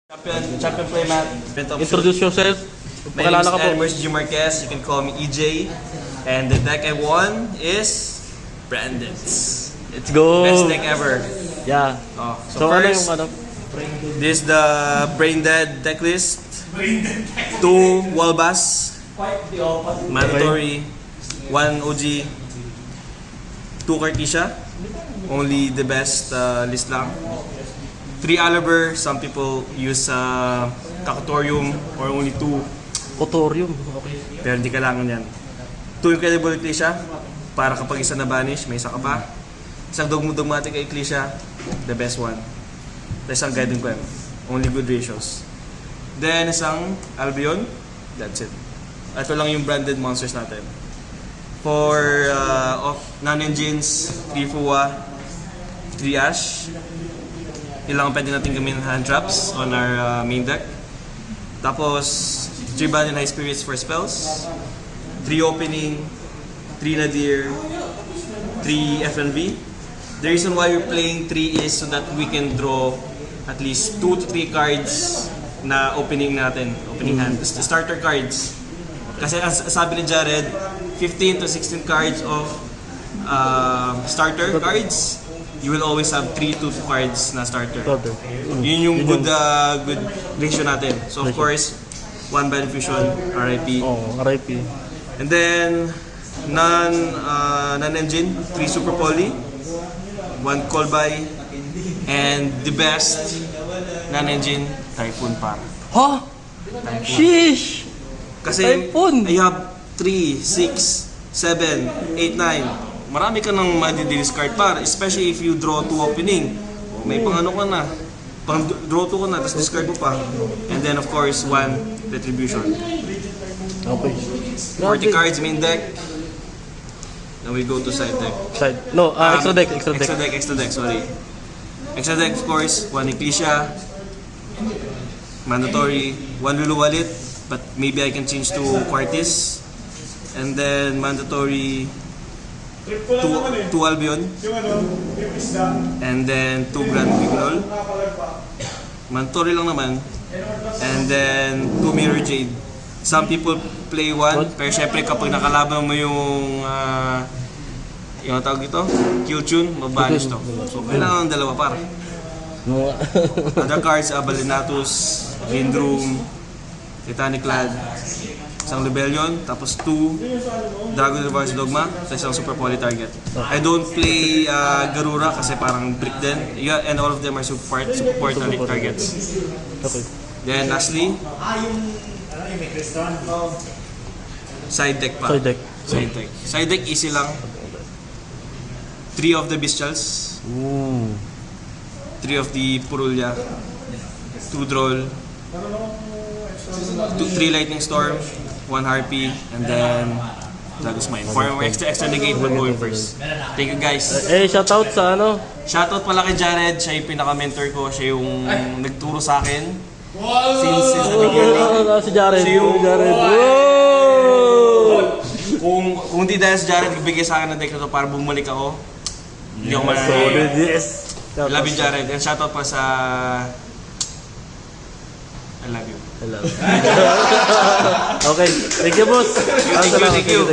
Champion playmat. Introduce yourself. My name is Elmer G. Marquez. You can call me EJ. And the deck I won is Brandon's. Let's go. Best deck ever. Yeah. Oh, So first, ano this is the Brain Dead deck list. 2 Walbas. Mandatory. 1 OG. 2 Cartesia. Only the best list lang. 3 Aliber. Some people use Cacotorium or only 2. Cotorium. Okay. Pero hindi kailangan yan. 2 Incredible Ecclesia. Para kapag isa na banish, may isa ka pa. Isang Dogmatic Ecclesia. The best one. Isang Guiding Quem. Only good ratios. Then isang Albion. That's it. Ito lang yung branded monsters natin. For non-engines, 3 Fuwa, 3 Ash. Ilang pwede natin gamitin hand traps on our main deck. Tapos 3 Band and High Spirits for spells. 3 Opening, 3 Nadir, 3 FNV. The reason why we're playing 3 is so that we can draw at least 2 to 3 cards na opening natin, opening hand. The starter cards. Kasi as sabi ni Jared, 15 to 16 cards of starter cards, you will always have 3 to 2 cards na starter. Yun yung good ratio natin. So of course, 1 Bad Fusion, RIP. Oh, RIP. And then, non-engine, 3 Super Poly, 1 Colby, and the best non-engine, Typhoon para. Ha? Sheesh! Kasi Typhoon! you have 3, 6, 7, 8, 9. Marami ka nang madi-discard para, especially if you draw 2 opening. May pang-ano ka na, pang-draw 2 ka na, tapos discard mo pa. And then of course, 1 Retribution. Okay. 40 cards main deck. Now we go to side deck. Side. No, extra deck. Extra deck, sorry. Extra deck, of course, 1 Ecclesia. Mandatory, 1 Luluwalit, but maybe I can change to Quartis. And then mandatory, 2 Albion. And then 2 Grand Bignol. Mandatory lang naman. And then 2 Mirror Jade. Some people play 1, pero syempre kapag nakalaban mo yung yung tawag ito, Kill Tune, mabanish to. So kailangan ng dalawa para. Other cards, Balinatus, Vindroom, Titanic Lad, isang Rebellion, tapos 2 Dragon Reverse Dogma, sa isang Super Poly target. I don't play Garura kasi parang brick din. Yeah, and all of them are support targets. Okay. Then lastly, side deck pa. Side deck. Side deck easy lang. 3 of the Bestials. 3 of the Purulya. 2 Droll. 3 Lightning Storm. 1 Harpy. And then Dragon's Mine. For extra negate, we're going first. Thank you guys. Shoutout sa ano? Shoutout pala kay Jared. Siya yung pinaka-mentor ko. Siya yung nagturo sa akin. Since the beginning. Si Jared. Kung di dahil si Jared, bigay sa akin ng deck na to para bumalik ako. Hindi ako mananay. Yes. Love you, Jared. And shoutout pa sa... I love you. Okay. Thank you, boss. Thank you.